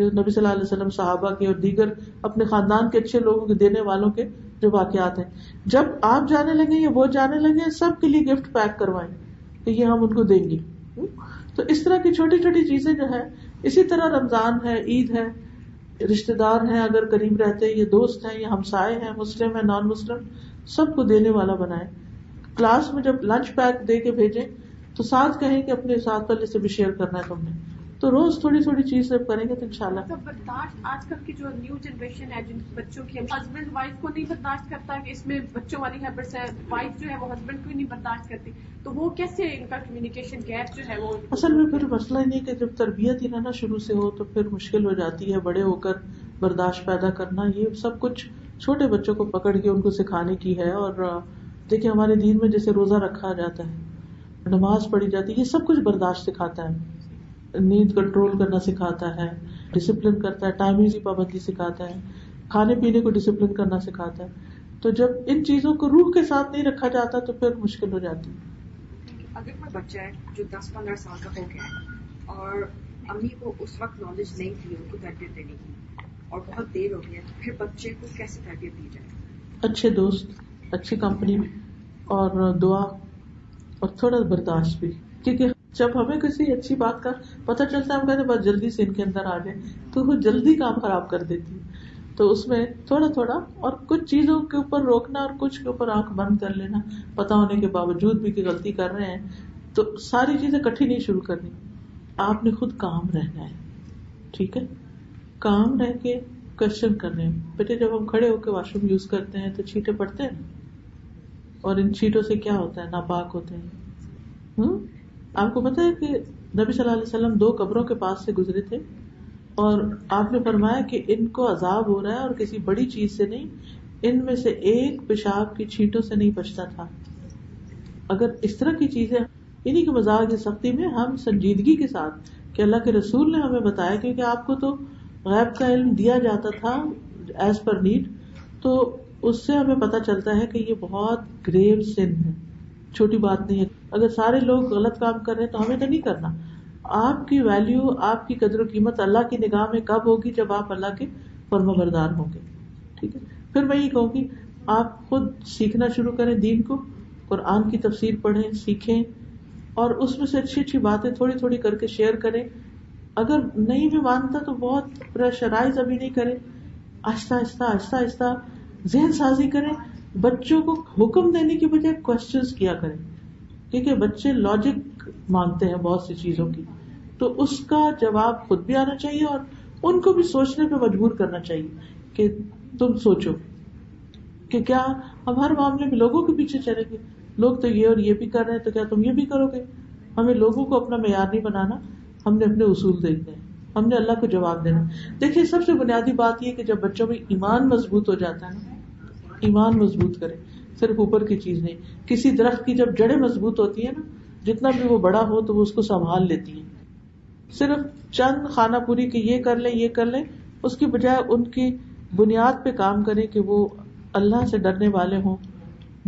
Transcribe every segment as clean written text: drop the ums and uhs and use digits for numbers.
جو نبی صلی اللہ علیہ وسلم صحابہ کے اور دیگر اپنے خاندان کے اچھے لوگوں کے دینے والوں کے جو واقعات ہیں. جب آپ جانے لگے یا وہ جانے لگے سب کے لیے گفٹ پیک کروائیں کہ یہ ہم ان کو دیں گے. تو اس طرح کی چھوٹی چھوٹی چیزیں جو ہے. اسی طرح رمضان ہے, عید ہے, رشتے دار ہیں اگر قریب رہتے ہیں, یہ دوست ہیں یا ہمسائے ہیں, مسلم ہیں نان مسلم, سب کو دینے والا بنائیں. کلاس میں جب لنچ پیک دے کے بھیجیں تو ساتھ کہیں کہ اپنے ساتھ والے سے بھی شیئر کرنا ہے تم نے. تو روز تھوڑی تھوڑی چیز جب کریں گے تو انشاءاللہ. برداشت آج کل کی جو نیو جنریشن ہے جن بچوں کی ہسبینڈ وائف کو نہیں برداشت کرتا کہ اس میں بچوں والی ہیبٹس ہے, وائف جو ہے وہ ہسبینڈ کو ہی نہیں برداشت کرتی, تو وہ کیسے ان کا کمیونیکیشن گیپ جو ہے وہ اصل میں پھر مسئلہ نہیں کہ جب تربیت ہی نہ شروع سے ہو تو پھر مشکل ہو جاتی ہے بڑے ہو کر برداشت پیدا کرنا. یہ سب کچھ چھوٹے بچوں کو پکڑ کے ان کو سکھانے کی ہے. اور دیکھیں ہمارے دین میں جیسے روزہ رکھا جاتا ہے, نماز پڑھی جاتی ہے, یہ سب کچھ برداشت سکھاتا ہے, نیند کنٹرول کرنا سکھاتا ہے, ڈسپلن کرتا ہے, ٹائمنگ کی پابندی سکھاتا ہے, کھانے پینے کو ڈسپلن کرنا سکھاتا ہے. تو جب ان چیزوں کو روح کے ساتھ نہیں رکھا جاتا تو پھر مشکل ہو جاتی ہے. اگر کوئی بچہ ہے جو 10-15 سال کا ہو گیا ہے اور امی کو اس وقت نالج نہیں تھی ان کو تربیت دینے کی اور بہت دیر ہو گئی ہے, تو پھر بچے کو کیسے تربیت دی جائے؟ اچھے دوست, اچھی کمپنی اور دعا اور تھوڑا برداشت بھی. کیونکہ جب ہمیں کسی اچھی بات کا پتہ چلتا ہے ہم کہتے ہیں بس جلدی سے ان کے اندر آ جائے, تو وہ جلدی کام خراب کر دیتی ہے. تو اس میں تھوڑا تھوڑا اور کچھ چیزوں کے اوپر روکنا اور کچھ کے اوپر آنکھ بند کر لینا, پتہ ہونے کے باوجود بھی کہ غلطی کر رہے ہیں. تو ساری چیزیں اکٹھی نہیں شروع کرنی, آپ نے خود کام رہنا ہے. ٹھیک ہے, کام رہ کے کوشچن کرنے ہیں. بیٹے جب ہم کھڑے ہو کے واش روم یوز کرتے ہیں تو چھینٹے پڑتے ہیں, اور ان چھینٹوں سے کیا ہوتا ہے, ناپاک ہوتے ہیں. آپ کو پتا ہے کہ نبی صلی اللہ علیہ وسلم 2 قبروں کے پاس سے گزرے تھے اور آپ نے فرمایا کہ ان کو عذاب ہو رہا ہے اور کسی بڑی چیز سے نہیں, ان میں سے ایک پیشاب کی چھینٹوں سے نہیں بچتا تھا. اگر اس طرح کی چیزیں انہیں کے مزاج کی سختی میں ہم سنجیدگی کے ساتھ کہ اللہ کے رسول نے ہمیں بتایا کیونکہ آپ کو تو غیب کا علم دیا جاتا تھا ایز پر نیڈ, تو اس سے ہمیں پتہ چلتا ہے کہ یہ بہت گریو سن ہے, چھوٹی بات نہیں ہے. اگر سارے لوگ غلط کام کر رہے ہیں تو ہمیں تو نہیں کرنا. آپ کی ویلیو, آپ کی قدر و قیمت اللہ کی نگاہ میں کب ہوگی؟ جب آپ اللہ کے فرما بردار ہوں گے. ٹھیک ہے, پھر میں یہ کہوں گی آپ خود سیکھنا شروع کریں دین کو, قرآن کی تفسیر پڑھیں, سیکھیں, اور اس میں سے اچھی اچھی باتیں تھوڑی تھوڑی کر کے شیئر کریں. اگر نہیں بھی مانتا تو بہت پریشرائز ابھی نہیں کریں, آہستہ آہستہ آہستہ آہستہ ذہن سازی کریں. بچوں کو حکم دینے کی بجائے کوشچنز کیا کریں, کیونکہ بچے لاجک مانگتے ہیں بہت سی چیزوں کی, تو اس کا جواب خود بھی آنا چاہیے اور ان کو بھی سوچنے پہ مجبور کرنا چاہیے کہ تم سوچو کہ کیا ہم ہر معاملے میں لوگوں کے پیچھے چلیں گے. لوگ تو یہ اور یہ بھی کر رہے ہیں تو کیا تم یہ بھی کرو گے؟ ہمیں لوگوں کو اپنا معیار نہیں بنانا, ہم نے اپنے اصول دیکھنے ہیں, ہم نے اللہ کو جواب دینا. دیکھیے سب سے بنیادی بات یہ کہ جب بچوں میں ایمان مضبوط ہو جاتا ہے, ایمان مضبوط کرے, صرف اوپر کی چیز نہیں. کسی درخت کی جب جڑیں مضبوط ہوتی ہیں نا, جتنا بھی وہ بڑا ہو تو وہ اس کو سنبھال لیتی ہیں. صرف چند خانہ پوری کہ یہ کر لیں یہ کر لیں, اس کی بجائے ان کی بنیاد پہ کام کریں کہ وہ اللہ سے ڈرنے والے ہوں,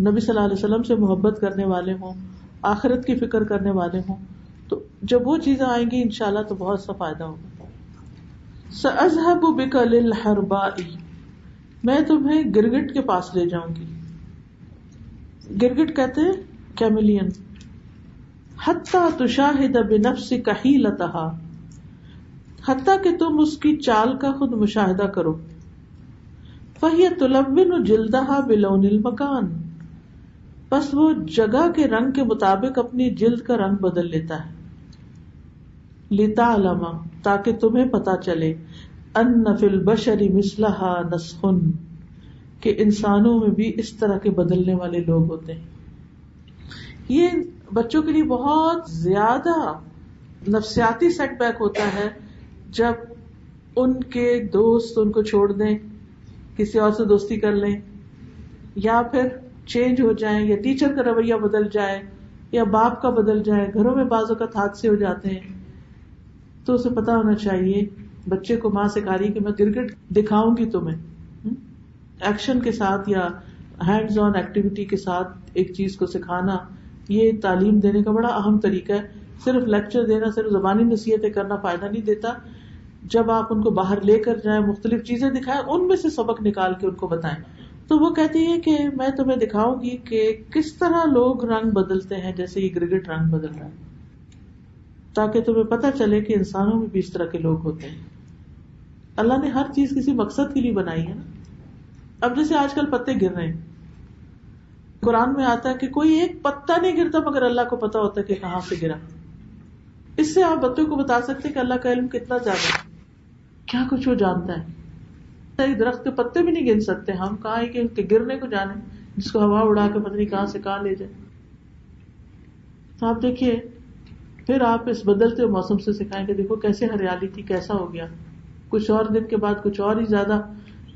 نبی صلی اللہ علیہ وسلم سے محبت کرنے والے ہوں, آخرت کی فکر کرنے والے ہوں. تو جب وہ چیزیں آئیں گی انشاءاللہ تو بہت سا فائدہ ہوگا. سأذهب بك للحرباء, میں تمہیں گرگٹ کے پاس لے جاؤں گی. گرگٹ کہتے ہیں کیملین. حتی تشاہد بنفسک حیلتها, حتیٰ کہ تم اس کی چال کا خود مشاہدہ کرو. فَهِيَ تُلَوِّنُ جِلْدَهَا بِلَوْنِ الْمَكَانِ, پس وہ جگہ کے رنگ کے مطابق اپنی جلد کا رنگ بدل لیتا ہے. لِتَعْلَمَ, تاکہ تمہیں پتا چلے, أَنَّ فِي الْبَشَرِ مِثْلَهَا نَسْخٌ, کہ انسانوں میں بھی اس طرح کے بدلنے والے لوگ ہوتے ہیں. یہ بچوں کے لیے بہت زیادہ نفسیاتی سیٹ بیک ہوتا ہے جب ان کے دوست ان کو چھوڑ دیں, کسی اور سے دوستی کر لیں, یا پھر چینج ہو جائیں, یا ٹیچر کا رویہ بدل جائے, یا باپ کا بدل جائے. گھروں میں بعض اوقات حادثے ہو جاتے ہیں, تو اسے پتا ہونا چاہیے. بچے کو ماں سکھا رہی کہ میں کرکٹ دکھاؤں گی تمہیں, ایکشن کے ساتھ یا ہینڈز آن ایکٹیویٹی کے ساتھ ایک چیز کو سکھانا, یہ تعلیم دینے کا بڑا اہم طریقہ ہے. صرف لیکچر دینا, صرف زبانی نصیحتیں کرنا فائدہ نہیں دیتا. جب آپ ان کو باہر لے کر جائیں، مختلف چیزیں دکھائیں، ان میں سے سبق نکال کے ان کو بتائیں. تو وہ کہتی ہے کہ میں تمہیں دکھاؤں گی کہ کس طرح لوگ رنگ بدلتے ہیں جیسے یہ گرگٹ رنگ بدل رہا ہے، تاکہ تمہیں پتہ چلے کہ انسانوں میں بھی اس طرح کے لوگ ہوتے ہیں. اللہ نے ہر چیز کسی مقصد کے لیے بنائی ہے نا. اب جیسے آج کل پتے گر رہے ہیں، قرآن میں آتا ہے کہ کوئی ایک پتا نہیں گرتا مگر اللہ کو پتا ہوتا ہے کہ کہاں سے گرا. اس سے آپ بچوں کو بتا سکتے ہیں کہ اللہ کا علم کتنا زیادہ ہے، کیا کچھ وہ جانتا ہے. درخت کے پتے بھی نہیں گن سکتے ہم، کہاں ہی کہ گرنے کو جانے، جس کو ہوا اڑا کے پتہ نہیں کہاں سے کہاں لے جائے. تو آپ دیکھیے، پھر آپ اس بدلتے ہوئے موسم سے سکھائیں کہ دیکھو کیسے ہریالی تھی، کیسا ہو گیا، کچھ اور دن کے بعد کچھ اور ہی زیادہ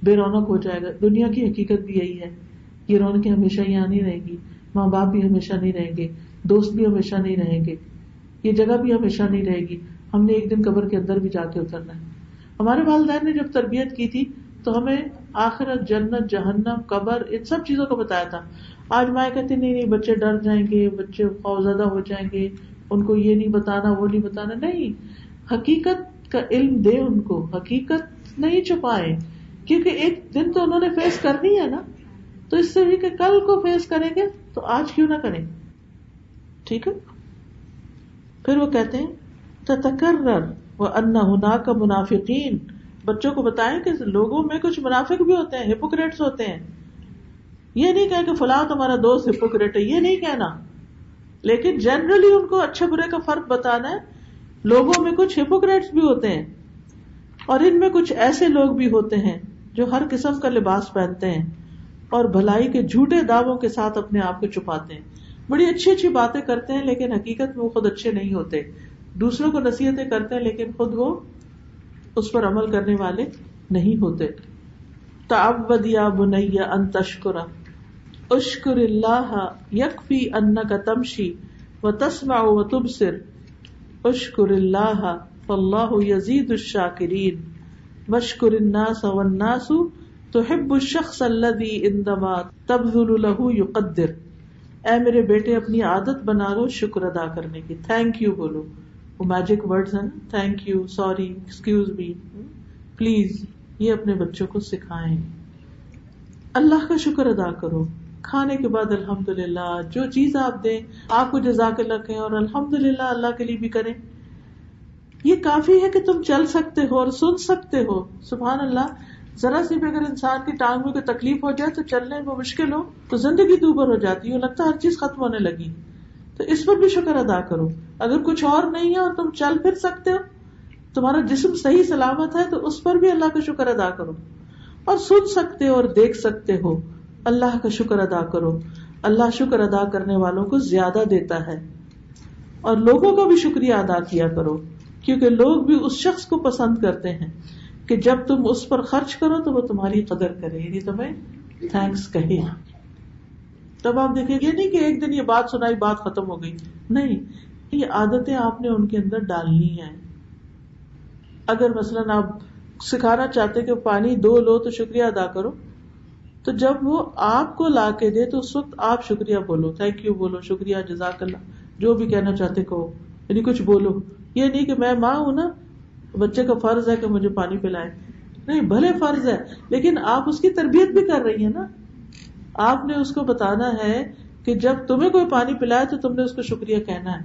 بے رونق ہو جائے گا. دنیا کی حقیقت بھی یہی ہے، یہ رونقیں ہمیشہ یہاں نہیں رہیں گی، ماں باپ بھی ہمیشہ نہیں رہیں گے، دوست بھی ہمیشہ نہیں رہیں گے، یہ جگہ بھی ہمیشہ نہیں رہے گی. ہم نے ایک دن قبر کے اندر بھی جا کے اترنا ہے. ہمارے والدین نے جب تربیت کی تھی تو ہمیں آخرت، جنت، جہنم، قبر، ان سب چیزوں کو بتایا تھا. آج مائیں کہتی نہیں بچے ڈر جائیں گے، بچے خوفزدہ ہو جائیں گے، ان کو یہ نہیں بتانا، وہ نہیں بتانا. نہیں، حقیقت کا علم دے ان کو، حقیقت نہیں چھپائے، کیونکہ ایک دن تو انہوں نے فیس کرنی ہے نا. تو اس سے بھی کہ کل کو فیس کریں گے تو آج کیوں نہ کریں. ٹھیک ہے. پھر وہ کہتے ہیں تتکرر وان ہناک منافقین، بچوں کو بتائیں کہ لوگوں میں کچھ منافق بھی ہوتے ہیں، ہپوکریٹس ہوتے ہیں. یہ نہیں کہیں کہ فلاں تمہارا دوست ہپوکریٹ ہے، یہ نہیں کہنا، لیکن جنرلی ان کو اچھے برے کا فرق بتانا ہے. لوگوں میں کچھ ہپوکریٹس بھی ہوتے ہیں، اور ان میں کچھ ایسے لوگ بھی ہوتے ہیں جو ہر قسم کا لباس پہنتے ہیں اور بھلائی کے جھوٹے دعووں کے ساتھ اپنے آپ کو چھپاتے ہیں. بڑی اچھی اچھی باتیں کرتے ہیں لیکن حقیقت میں وہ خود اچھے نہیں ہوتے. دوسروں کو نصیحتیں کرتے ہیں لیکن خود وہ اس پر عمل کرنے والے نہیں ہوتے. تعود یا بنی ان تشکر اشکر اللہ یکفی انک تمشی وتسمع وتبصر اشکر اللہ فاللہ یزید الشاکرین واشکر الناس والناس تحب الشخص الذی عندما تبذل له یقدر. اے میرے بیٹے اپنی عادت بنا لو شکر ادا کرنے کی. تھینک یو بولو، وہ میجک ورڈز ہیں نا، thank you, sorry, excuse me, please, یہ اپنے بچوں کو سکھائیں. اللہ کا شکر ادا کرو. کھانے کے بعد الحمدللہ، جو چیز آپ دیں آپ کو جزاک اللہ کہیں اور الحمدللہ اللہ کے لیے بھی کریں. یہ کافی ہے کہ تم چل سکتے ہو اور سن سکتے ہو. سبحان اللہ، ذرا سی بھی اگر انسان کی ٹانگ میں کوئی تکلیف ہو جائے تو چلنے میں مشکل ہو تو زندگی دوبر ہو جاتی ہے، لگتا ہے ہر چیز ختم ہونے لگی. تو اس پر بھی شکر ادا کرو. اگر کچھ اور نہیں ہے اور تم چل پھر سکتے ہو، تمہارا جسم صحیح سلامت ہے، تو اس پر بھی اللہ کا شکر ادا کرو. اور سن سکتے ہو اور دیکھ سکتے ہو، اللہ کا شکر ادا کرو. اللہ شکر ادا کرنے والوں کو زیادہ دیتا ہے. اور لوگوں کا بھی شکریہ ادا کیا کرو، کیونکہ لوگ بھی اس شخص کو پسند کرتے ہیں کہ جب تم اس پر خرچ کرو تو وہ تمہاری قدر کرے، یعنی تمہیں تھینکس کہے. تب آپ دیکھیں گے نہیں کہ ایک دن یہ بات سنائی بات ختم ہو گئی، نہیں، یہ عادتیں آپ نے ان کے اندر ڈالنی ہیں. اگر مثلاً آپ سکھانا چاہتے کہ پانی دو لو تو شکریہ ادا کرو، تو جب وہ آپ کو لا کے دے تو اس وقت آپ شکریہ بولو، تھینک یو بولو، شکریہ، جزاک اللہ، جو بھی کہنا چاہتے کہو، یعنی کچھ بولو. یہ نہیں کہ میں ماں ہوں نا، بچے کا فرض ہے کہ مجھے پانی پلائے. نہیں، بھلے فرض ہے لیکن آپ اس کی تربیت بھی کر رہی ہیں نا. آپ نے اس کو بتانا ہے کہ جب تمہیں کوئی پانی پلائے تو تم نے اس کو شکریہ کہنا ہے.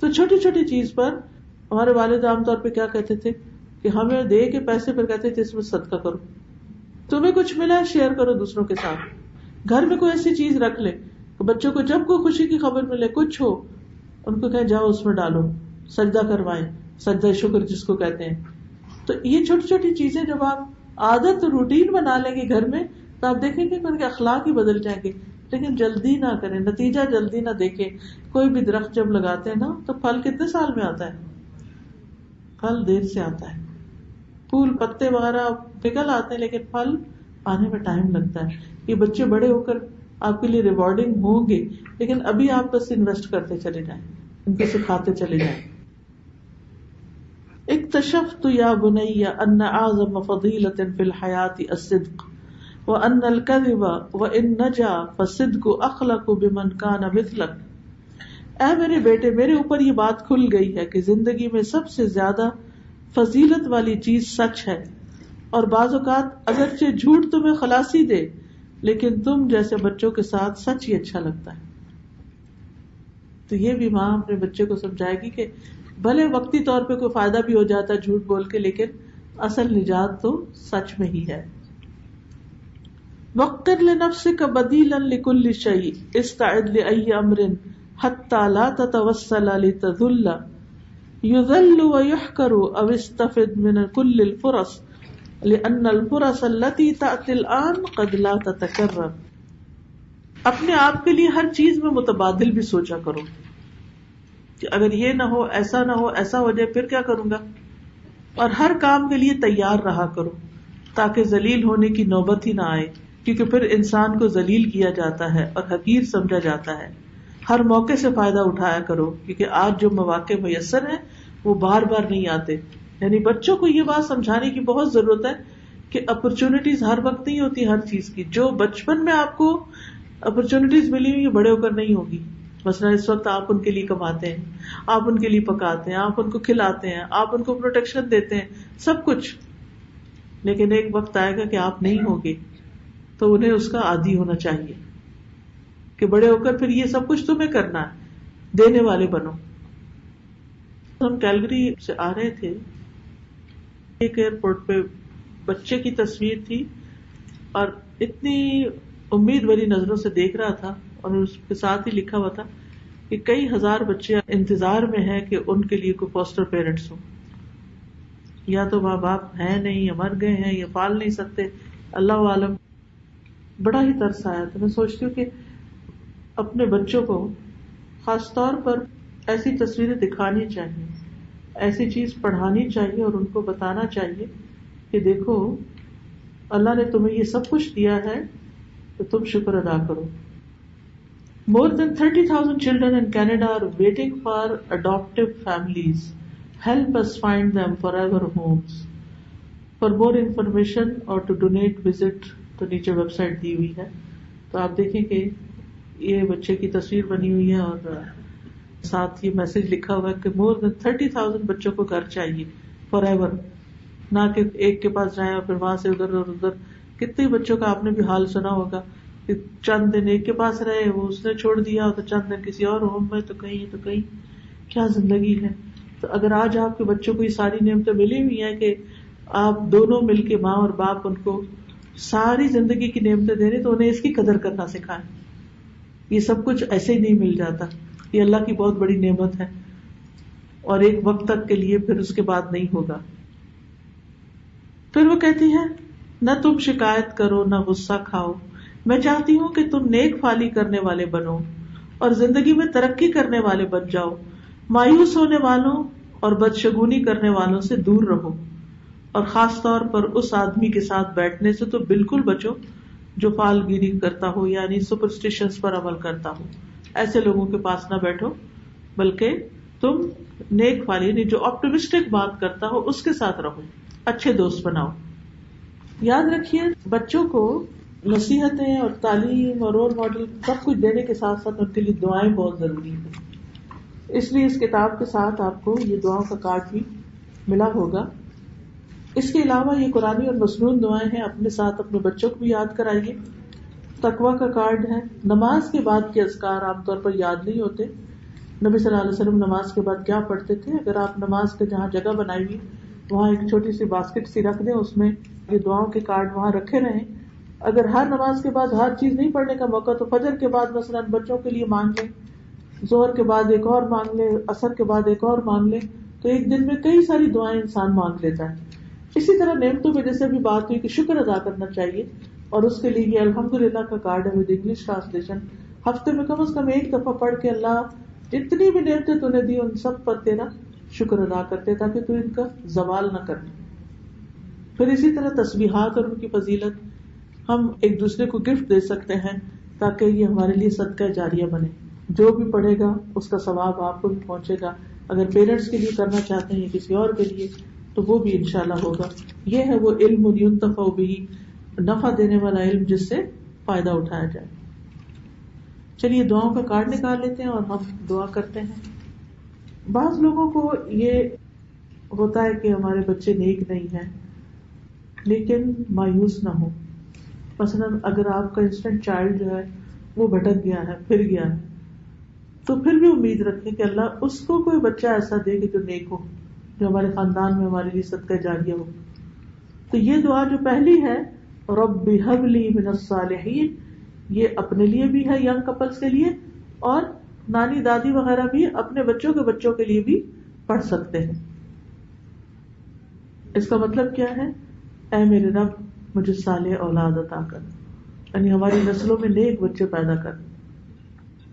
تو چھوٹی چھوٹی چیز پر ہمارے والد عام طور پہ کیا کہتے تھے کہ ہمیں دے کے پیسے پر کہتے تھے اس میں صدقہ کرو. تمہیں کچھ ملا ہے شیئر کرو دوسروں کے ساتھ. گھر میں کوئی ایسی چیز رکھ لے کہ بچوں کو جب کوئی خوشی کی خبر ملے، کچھ ہو، ان کو کہیں جاؤ اس میں ڈالو، سجدہ کروائیں، سجدہ شکر جس کو کہتے ہیں. تو یہ چھوٹی چھوٹی چیزیں جب آپ عادت روٹین بنا لیں گے گھر میں تو آپ دیکھیں گے کہ ان کے اخلاق ہی بدل جائیں گے. لیکن جلدی نہ کریں، نتیجہ جلدی نہ دیکھیں. کوئی بھی درخت جب لگاتے ہیں نا تو پھل کتنے سال میں آتا ہے؟ پھل دیر سے آتا ہے. پھول پتے وغیرہ پگھل آتے ہیں لیکن پھل آنے میں ٹائم لگتا ہے. یہ بچے بڑے ہو کر آپ کے لیے ریوارڈنگ ہوں گے، لیکن ابھی آپ بس انویسٹ کرتے چلے جائیں، ان کو سکھاتے چلے جائیں. اکتشفت یا بنی ان اعظم فضیلۃ فی الحیاۃ الصدق وان الکذب وان نجا فالصدق اخلق بمن کان مثلک. اے میرے بیٹے، میرے اوپر یہ بات کھل گئی ہے کہ زندگی میں سب سے زیادہ فضیلت والی چیز سچ ہے، اور بعض اوقات اگرچہ جھوٹ تمہیں خلاصی دے لیکن تم جیسے بچوں کے ساتھ سچ ہی اچھا لگتا ہے. تو یہ بھی ماں اپنے بچے کو سمجھائے گی کہ بھلے وقتی طور پہ کوئی فائدہ بھی ہو جاتا ہے جھوٹ بول کے، لیکن اصل نجات تو سچ میں ہی ہے. وَاقْتِرْ لِنَفْسِكَ بَدِيلًا لِكُلِّ شَيْءٍ اسْتَعِدْ لِأَيِّ أَمْرٍ حَتَّى لَا تَتَوَسَّلَ لِتَذُلَّ يُذَلُّ وَيُحْكَرُ أَوْ اسْتَفِدْ مِنْ كُلِّ الْفُرَصِ لِأَنَّ الْفُرَصَ الَّتِي تَأْتِي الْآنَ قَدْ لَا تَتَكَرَّرُ. اپنے آپ کے لیے ہر چیز میں متبادل بھی سوچا کرو کہ اگر یہ نہ ہو، ایسا نہ ہو، ایسا ہو جائے پھر کیا کروں گا. اور ہر کام کے لیے تیار رہا کرو تاکہ ذلیل ہونے کی نوبت ہی نہ آئے، کیونکہ پھر انسان کو ذلیل کیا جاتا ہے اور حقیر سمجھا جاتا ہے. ہر موقع سے فائدہ اٹھایا کرو، کیونکہ آج جو مواقع میسر ہیں وہ بار بار نہیں آتے. یعنی بچوں کو یہ بات سمجھانے کی بہت ضرورت ہے کہ اپرچونٹیز ہر وقت نہیں ہوتی ہر چیز کی. جو بچپن میں آپ کو اپرچونٹیز ملی ہوئی بڑے ہو کر نہیں ہوگی. مثلا اس وقت آپ ان کے لیے کماتے ہیں، آپ ان کے لیے پکاتے ہیں، آپ ان کو کھلاتے ہیں، آپ ان کو پروٹیکشن دیتے ہیں، سب کچھ. لیکن ایک وقت آئے گا کہ آپ نہیں ہوگے تو انہیں اس کا عادی ہونا چاہیے کہ بڑے ہو کر پھر یہ سب کچھ تمہیں کرنا ہے، دینے والے بنو. ہم کیلگری سے آ رہے تھے، ایک ایئرپورٹ پہ بچے کی تصویر تھی اور اتنی امید بھری نظروں سے دیکھ رہا تھا، اور اس کے ساتھ ہی لکھا ہوا تھا کہ کئی ہزار بچے انتظار میں ہیں کہ ان کے لیے کوئی فاسٹر پیرنٹس ہوں. یا تو ماں باپ ہیں نہیں، یا مر گئے ہیں، یا پال نہیں سکتے، اللہ عالم. بڑا ہی ترس آیا. تو میں سوچتی ہوں کہ اپنے بچوں کو خاص طور پر ایسی تصویریں دکھانی چاہیے، ایسی چیز پڑھانی چاہیے اور ان کو بتانا چاہیے کہ دیکھو اللہ نے تمہیں یہ سب کچھ دیا ہے تو تم شکر ادا کرو. More than 30,000 children in Canada are waiting for adoptive families. Help us find them forever homes. For more information or to donate, visit تو نیچے ویب سائٹ دی ہوئی ہے. تو آپ دیکھیں کہ یہ بچے کی تصویر بنی ہوئی ہے اور ساتھ یہ میسج لکھا ہوا ہے کہ more than 30,000 بچوں کو گھر چاہیے forever. نہ کہ ایک کے پاس جائیں اور پھر وہاں سے ادھر اور ادھر. کتنے بچوں کا آپ نے بھی حال سنا ہوگا کہ چند دن ایک کے پاس رہے، وہ اس نے چھوڑ دیا، تو چند دن کسی اور ہوم میں، تو کہیں. کیا زندگی ہے. تو اگر آج آپ کے بچوں کو یہ ساری نعمتیں ملی ہوئی ہیں کہ آپ دونوں مل کے ماں اور باپ ان کو ساری زندگی کی نعمتیں دے رہے، تو انہیں اس کی قدر کرنا سکھائیں. یہ سب کچھ ایسے ہی نہیں مل جاتا، یہ اللہ کی بہت بڑی نعمت ہے اور ایک وقت تک کے لیے، پھر اس کے بعد نہیں ہوگا. پھر وہ کہتی ہے نہ تم شکایت کرو نہ غصہ کھاؤ، میں چاہتی ہوں کہ تم نیک فالی کرنے والے بنو اور زندگی میں ترقی کرنے والے بن جاؤ. مایوس ہونے والوں اور بدشگونی کرنے والوں سے دور رہو، اور خاص طور پر اس آدمی کے ساتھ بیٹھنے سے تو بالکل بچو جو فال گیری کرتا ہو، یعنی سپرسٹیشنز پر عمل کرتا ہو. ایسے لوگوں کے پاس نہ بیٹھو، بلکہ تم نیک فالی یعنی جو آپٹمسٹک بات کرتا ہو اس کے ساتھ رہو، اچھے دوست بناؤ. یاد رکھیے بچوں کو نصیحتیں اور تعلیم اور رول ماڈل سب کچھ دینے کے ساتھ ساتھ ان کے لیے دعائیں بہت ضروری ہیں. اس لیے اس کتاب کے ساتھ آپ کو یہ دعاؤں کا کارڈ بھی ملا ہوگا. اس کے علاوہ یہ قرآنی اور مسنون دعائیں ہیں، اپنے ساتھ اپنے بچوں کو بھی یاد کرائیے. تقویٰ کا کارڈ ہے. نماز کے بعد کے اذکار عام طور پر یاد نہیں ہوتے. نبی صلی اللہ علیہ وسلم نماز کے بعد کیا پڑھتے تھے؟ اگر آپ نماز کے جہاں جگہ بنائی ہوئی وہاں ایک چھوٹی سی باسکٹ سی رکھ دیں، اس میں یہ دعاؤں کے کارڈ وہاں رکھے رہیں. اگر ہر نماز کے بعد ہر چیز نہیں پڑھنے کا موقع تو فجر کے بعد مثلا بچوں کے لیے مانگ لیں، ظہر کے بعد ایک اور مانگ لیں، عصر کے بعد ایک اور مانگ لیں. تو ایک دن میں کئی ساری دعائیں انسان مانگ لیتا ہے. اسی طرح نعمتوں میں جیسے بھی بات ہوئی کہ شکر ادا کرنا چاہیے، اور اس کے لیے یہ الحمدللہ کا کارڈ ہے ود انگلش ٹرانسلیشن. ہفتے میں کم از کم ایک دفعہ پڑھ کے اللہ جتنی بھی نعمتیں تو نے دی ان سب پر تیرا شکر ادا کرتے تاکہ تو ان کا زوال نہ کرے. پھر اسی طرح تسبیحات اور ان کی فضیلت ہم ایک دوسرے کو گفٹ دے سکتے ہیں تاکہ یہ ہمارے لیے صدقہ جاریہ بنے. جو بھی پڑھے گا اس کا ثواب آپ کو بھی پہنچے گا. اگر پیرنٹس کے لیے کرنا چاہتے ہیں کسی اور کے لیے تو وہ بھی انشاءاللہ ہوگا. یہ ہے وہ علم ينتفع به، نفع دینے والا علم جس سے فائدہ اٹھایا جائے. چلیے دعاؤں کا کارڈ نکال لیتے ہیں اور ہم دعا کرتے ہیں. بعض لوگوں کو یہ ہوتا ہے کہ ہمارے بچے نیک نہیں ہیں، لیکن مایوس نہ ہو. مثلا اگر آپ کا انسٹنٹ چائلڈ جو ہے وہ بھٹک گیا ہے، پھر گیا ہے، تو پھر بھی امید رکھیں کہ اللہ اس کو کوئی بچہ ایسا دے کہ جو نیک ہو، جو ہمارے خاندان میں ہمارے لیے صدقہ جاریہ ہو. تو یہ دعا جو پہلی ہے رب ہب لی من الصالحین، یہ اپنے لیے بھی ہے، ینگ کپلز کے لیے، اور نانی دادی وغیرہ بھی اپنے بچوں کے بچوں کے لیے بھی پڑھ سکتے ہیں. اس کا مطلب کیا ہے؟ اے میرے رب مجھے صالح اولاد عطا کر، یعنی ہماری نسلوں میں نیک بچے پیدا کر.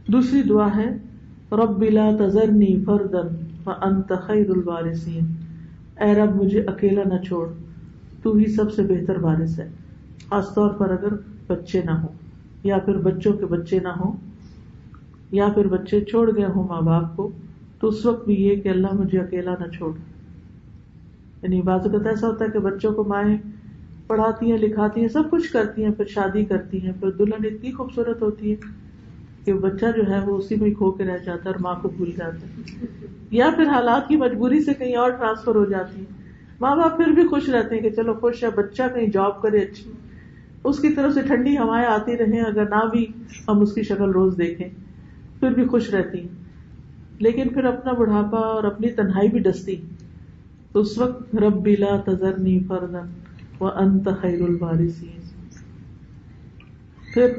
دوسری دعا ہے رب لا تذرنی فردا وانت خیر الوارثین، اے رب مجھے اکیلا نہ چھوڑ، تو ہی سب سے بہتر وارث ہے. خاص طور پر اگر بچے نہ ہوں، یا پھر بچوں کے بچے نہ ہوں، یا پھر بچے چھوڑ گئے ہوں ماں باپ کو، تو اس وقت بھی یہ کہ اللہ مجھے اکیلا نہ چھوڑ. یعنی بعض اوقات ایسا ہوتا ہے کہ بچوں کو مائیں پڑھاتی ہیں، لکھاتی ہیں، سب کچھ کرتی ہیں، پھر شادی کرتی ہیں، پھر دلہن اتنی خوبصورت ہوتی ہے کہ بچہ جو ہے وہ اسی میں ہی کھو کے رہ جاتا ہے اور ماں کو بھول جاتا ہے، یا پھر حالات کی مجبوری سے کہیں اور ٹرانسفر ہو جاتی ہے. ماں باپ پھر بھی خوش رہتے ہیں کہ چلو خوش ہے بچہ کہیں جاب کرے اچھی، اس کی طرف سے ٹھنڈی ہوائیں آتی رہیں، اگر نہ بھی ہم اس کی شکل روز دیکھیں پھر بھی خوش رہتی ہیں. لیکن پھر اپنا بڑھاپا اور اپنی تنہائی بھی ڈستی، تو اس وقت رب لا تذرنی فردا وانت خیر الوارثین. پھر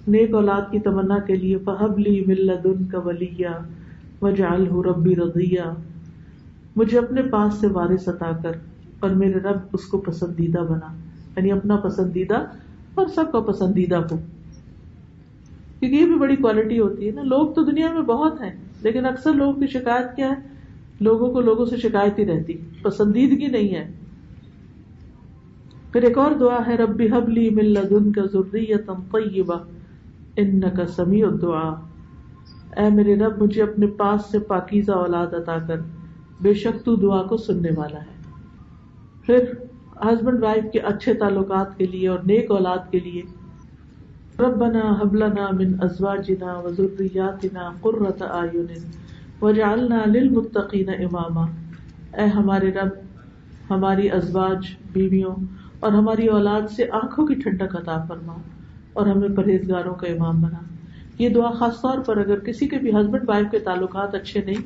نیک اولاد کی تمنا کے لیے فہب لی من لدنک ولیا واجعلہ ربی رضیا، مجھے اپنے پاس سے وارث عطا کر اور میرے رب اس کو پسندیدہ بنا، یعنی اپنا پسندیدہ اور سب کا پسندیدہ ہو. کیونکہ یہ بھی بڑی کوالٹی ہوتی ہے نا. لوگ تو دنیا میں بہت ہیں، لیکن اکثر لوگوں کی شکایت کیا ہے؟ لوگوں کو لوگوں سے شکایت ہی رہتی، پسندیدگی نہیں ہے. پھر ایک اور دعا ہے رب ہب لی من لدنک ذریۃ طیبہ انک سمیع الدعاء، اے میرے رب مجھے اپنے پاس سے پاکیزہ اولاد عطا کر، بے شک تو دعا کو سننے والا ہے. پھر ہسبینڈ وائف کے اچھے تعلقات کے لیے اور نیک اولاد کے لیے ربنا هب لنا من ازواجنا وذرياتنا قرة اعین واجعلنا للمتقین اماما، اے ہمارے رب ہماری ازواج بیویوں اور ہماری اولاد سے آنکھوں کی ٹھنڈک عطا فرما اور ہمیں پرہیزگاروں کا امام بنا. یہ دعا خاص طور پر اگر کسی کے بھی ہسبینڈ وائف کے تعلقات اچھے نہیں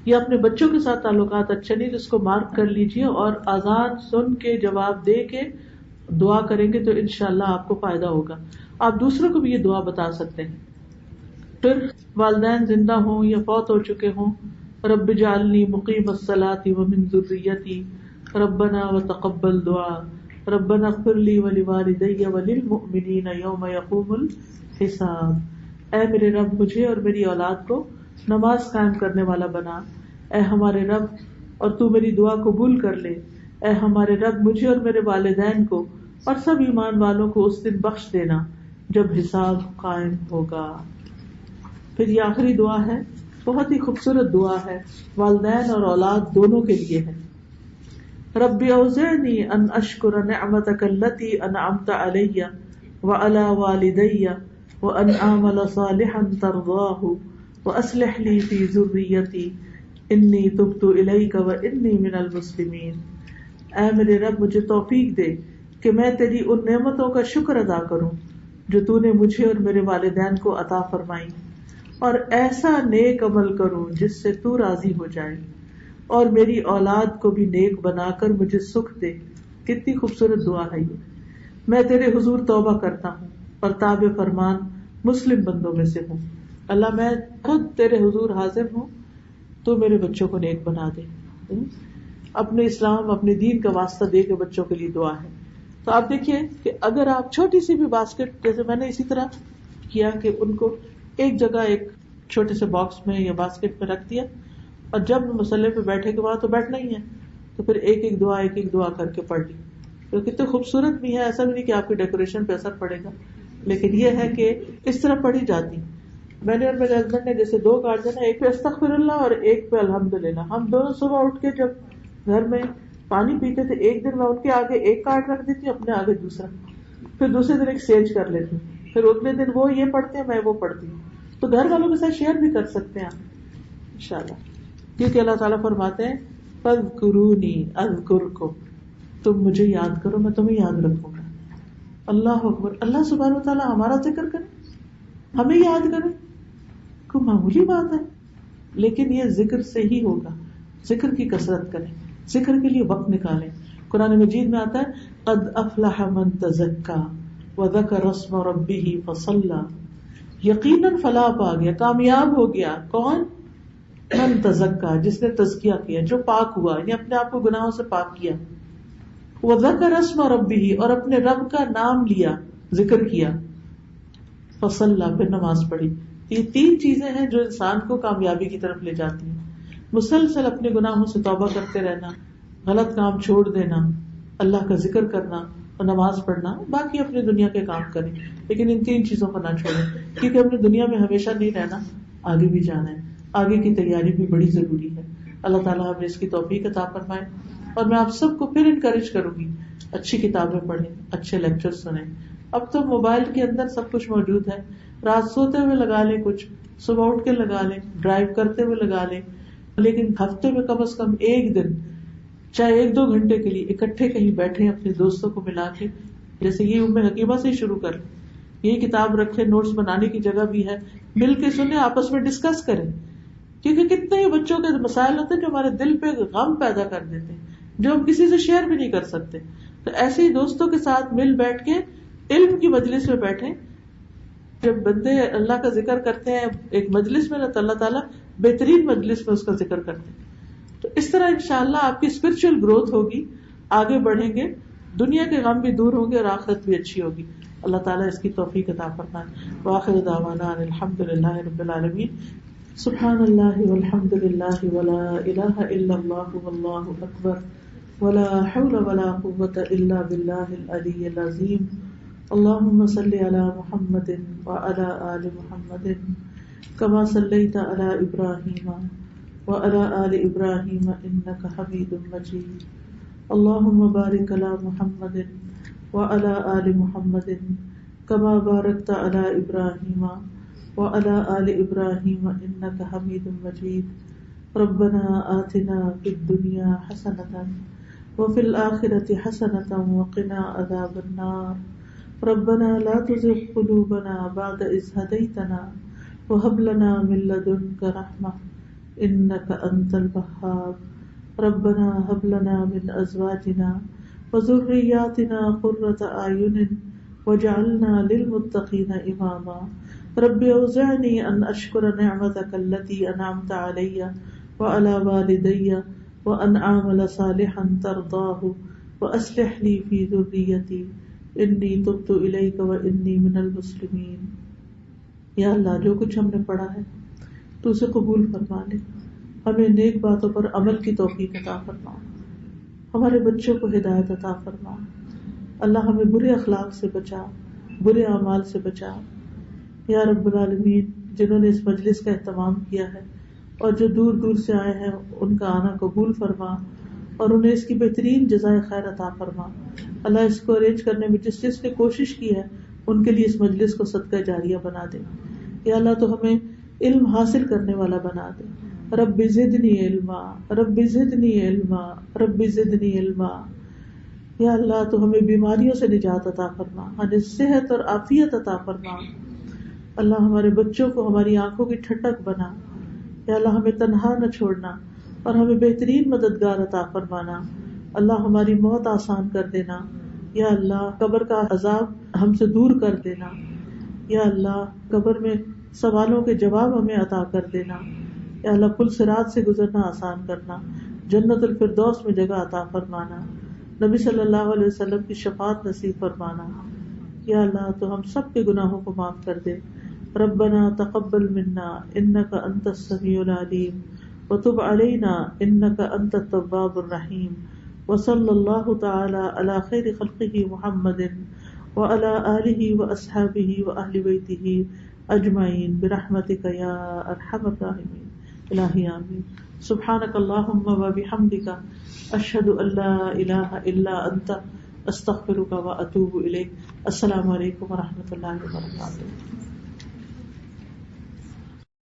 یا اپنے بچوں کے ساتھ تعلقات اچھے نہیں، تو اس کو مارک کر لیجئے اور آزان سن کے جواب دے کے دعا کریں گے تو انشاءاللہ آپ کو فائدہ ہوگا. آپ دوسروں کو بھی یہ دعا بتا سکتے ہیں. پھر والدین زندہ ہوں یا فوت ہو چکے ہوں رب اجعلنی مقیم الصلاۃ ومن ذریتی ربنا وتقبل دعاء ربنا اغفر لی ولوالدی وللمؤمنین یوم یقوم الحساب، اے میرے رب مجھے اور میری اولاد کو نماز قائم کرنے والا بنا، اے ہمارے رب اور تو میری دعا قبول کر لے، اے ہمارے رب مجھے اور میرے والدین کو اور سب ایمان والوں کو اس دن بخش دینا جب حساب قائم ہوگا. پھر یہ آخری دعا ہے، بہت ہی خوبصورت دعا ہے، والدین اور اولاد دونوں کے لیے ہے. رب اوزعنی ان اشکر نعمتک التی انعمت علی وعلی والدی وان اعمل صالحا ترضاہ واصلح لی فی ذریتی انی تبت الیک وانی من المسلمین. اے میرے رب مجھے توفیق دے کہ میں تیری ان نعمتوں کا شکر ادا کروں جو تو نے مجھے اور میرے والدین کو عطا فرمائی، اور ایسا نیک عمل کروں جس سے تو راضی ہو جائے، اور میری اولاد کو بھی نیک بنا کر مجھے سکھ دے. کتنی خوبصورت دعا ہے یہ. میں تیرے حضور توبہ کرتا ہوں اور تابع فرمان مسلم بندوں میں سے ہوں. اللہ میں خود تیرے حضور حاضر ہوں، تو میرے بچوں کو نیک بنا دے. اپنے اسلام اپنے دین کا واسطہ دے کے بچوں کے لیے دعا ہے. تو آپ دیکھیے کہ اگر آپ چھوٹی سی بھی باسکٹ، جیسے میں نے اسی طرح کیا کہ ان کو ایک جگہ ایک چھوٹے سے باکس میں یا باسکٹ میں رکھ دیا، اور جب مسئلے پہ بیٹھے کے بعد تو بیٹھنا ہی ہے، تو پھر ایک ایک دعا کر کے پڑھ لی. تو کتنے خوبصورت بھی ہے، ایسا بھی نہیں کہ آپ کی ڈیکوریشن پہ اثر پڑے گا، لیکن یہ ہے کہ اس طرح پڑھی جاتی. میں نے اور میرے ہسبینڈ نے جیسے 2 کارڈ دینا، ایک پہ استغفر اللہ اور ایک پہ الحمدللہ. ہم دونوں صبح اٹھ کے جب گھر میں پانی پیتے تھے، ایک دن میں ان کے آگے ایک کارڈ رکھ دیتی ہوں، اپنے آگے دوسرا، پھر دوسرے دن ایک سیج کر لیتی ہوں، پھر اگلے دن وہ یہ پڑھتے ہیں میں وہ پڑھتی ہوں. تو گھر والوں کے ساتھ شیئر بھی کر سکتے ہیں آپ انشاءاللہ، کیونکہ اللہ تعالیٰ فرماتے ہیں فاذکرونی اذکرکم، تم مجھے یاد کرو میں تمہیں یاد رکھوں گا. اللہ اکبر. اللہ سبحانہ وتعالیٰ ہمارا ذکر کرے، ہمیں یاد کرے، کوئی معمولی بات ہے. لیکن یہ ذکر سے ہی ہوگا. ذکر کی کثرت کریں، ذکر کے لیے وقت نکالیں. قرآن مجید میں آتا ہے قد افلح من تزکا وذکر اسم ربہ فصلی. یقیناً فلاح پا گیا، کامیاب ہو گیا. کون؟ من تزکا، جس نے تزکیہ کیا، جو پاک ہوا، یعنی اپنے آپ کو گناہوں سے پاک کیا. وذکر اسم ربہ، اور اپنے رب کا نام لیا، ذکر کیا. فصلی، پھر نماز پڑھی. یہ تین چیزیں ہیں جو انسان کو کامیابی کی طرف لے جاتی ہیں. مسلسل اپنے گناہوں سے توبہ کرتے رہنا، غلط کام چھوڑ دینا، اللہ کا ذکر کرنا اور نماز پڑھنا. باقی اپنی دنیا کے کام کریں، لیکن ان تین چیزوں کو نہ چھوڑیں، کیونکہ اپنی دنیا میں ہمیشہ نہیں رہنا، آگے بھی جانا ہے. آگے کی تیاری بھی بڑی ضروری ہے. اللہ تعالیٰ ہمیں اس کی توفیق عطا فرمائے. اور میں آپ سب کو پھر انکریج کروں گی، اچھی کتابیں پڑھیں، اچھے لیکچر سنیں. اب تو موبائل کے اندر سب کچھ موجود ہے. رات سوتے ہوئے لگا لیں کچھ، صبح اٹھ کے لگا لیں، ڈرائیو کرتے ہوئے لگا لیں. لیکن ہفتے میں کم از کم ایک دن، چاہے 1-2 گھنٹے کے لیے اکٹھے کہیں بیٹھیں اپنے دوستوں کو ملا کے. جیسے یہ ام حکیمہ سے ہی شروع کر لیں. یہ کتاب رکھیں، نوٹس بنانے کی جگہ بھی ہے، مل کے سنیں، آپس میں ڈسکس کریں. کیونکہ کتنے ہی بچوں کے مسائل ہوتے ہیں جو ہمارے دل پہ غم پیدا کر دیتے ہیں، جو ہم کسی سے شیئر بھی نہیں کر سکتے. تو ایسے ہی دوستوں کے ساتھ مل بیٹھ کے علم کی مجلس میں بیٹھیں. جب بندے اللہ کا ذکر کرتے ہیں ایک مجلس میں، تو اللہ تعالیٰ بہترین مجلس میں اس کا ذکر کرتے ہیں. تو اس طرح انشاءاللہ آپ کی اسپرچل گروتھ ہوگی، آگے بڑھیں گے، دنیا کے غم بھی دور ہوں گے اور آخرت بھی اچھی ہوگی. اللہ تعالیٰ اس کی توفیق عطا فرمائے. وآخر دعوانا ان الحمد للہ رب العالمین. سبحان اللہ والحمد للہ ولا الہ الا اللہ واللہ اکبر ولا حول ولا قوة الا باللہ العلی العظیم. اللہم صل علی محمد وعلی آل محمد کما صلیت علی ابراہیم وعلی آل ابراہیم انک حمید مجید. اللہم بارک علی محمد وعلی آل محمد کما بارکت علی ابراہیم وعلی آل ابراہیم انک حمید مجید. ربنا آتنا فی الدنیا حسنۃ وفی الآخرۃ حسنۃ وقنا عذاب النار. ربنا لا تزغ قلوبنا بعد إذ هديتنا وهب لنا من لدنك رحمة إنك أنت الوهاب. ربنا هب لنا من أزواجنا وذرياتنا قرة أعين واجعلنا للمتقين إماما. رب أوزعني أن أشكر نعمتك التي أنعمت علي وعلى والدي وأن أعمل صالحا ترضاه وأصلح لي في ذريتي انی تبت الیک وانی من المسلمین. یا اللہ جو کچھ ہم نے پڑھا ہے تو اسے قبول فرما لے، ہمیں نیک باتوں پر عمل کی توفیق عطا فرما، ہمارے بچوں کو ہدایت عطا فرما. اللہ ہمیں برے اخلاق سے بچا، برے اعمال سے بچا. یا رب العالمین، جنہوں نے اس مجلس کا اہتمام کیا ہے اور جو دور دور سے آئے ہیں ان کا آنا قبول فرما اور انہیں اس کی بہترین جزائے خیر عطا فرما. اللہ اس کو ارینج کرنے میں جس جس نے کوشش کی ہے ان کے لیے اس مجلس کو صدقہ جاریہ بنا دے. یا اللہ تو ہمیں علم حاصل کرنے والا بنا دے. رب زدنی علما، رب زدنی علما، رب زدنی علما. یا اللہ تو ہمیں بیماریوں سے نجات عطا فرما، ہمیں صحت اور عافیت عطا فرما. اللہ ہمارے بچوں کو ہماری آنکھوں کی ٹھٹک بنا. یا اللہ ہمیں تنہا نہ چھوڑنا اور ہمیں بہترین مددگار عطا فرمانا. اللہ ہماری موت آسان کر دینا. یا اللہ قبر کا عذاب ہم سے دور کر دینا. یا اللہ قبر میں سوالوں کے جواب ہمیں عطا کر دینا. یا اللہ پل صراط سے گزرنا آسان کرنا، جنت الفردوس میں جگہ عطا فرمانا، نبی صلی اللہ علیہ وسلم کی شفاعت نصیب فرمانا. یا اللہ تو ہم سب کے گناہوں کو معاف کر دے. ربنا تقبل منا انک انت السمیع العلیم وتب علینا انک انت التواب الرحیم. وصلی اللہ تعالی علی خیر خلقہ محمد وعلی آلہ واصحابہ واہل بیتہ اجمعین برحمتک یا ارحم الراحمین. الہی آمین. سبحانک اللہم وبحمدک اشہد ان لا الہ الا انت استغفرک واتوب الیک. السلام علیکم ورحمۃ اللہ وبرکاتہ.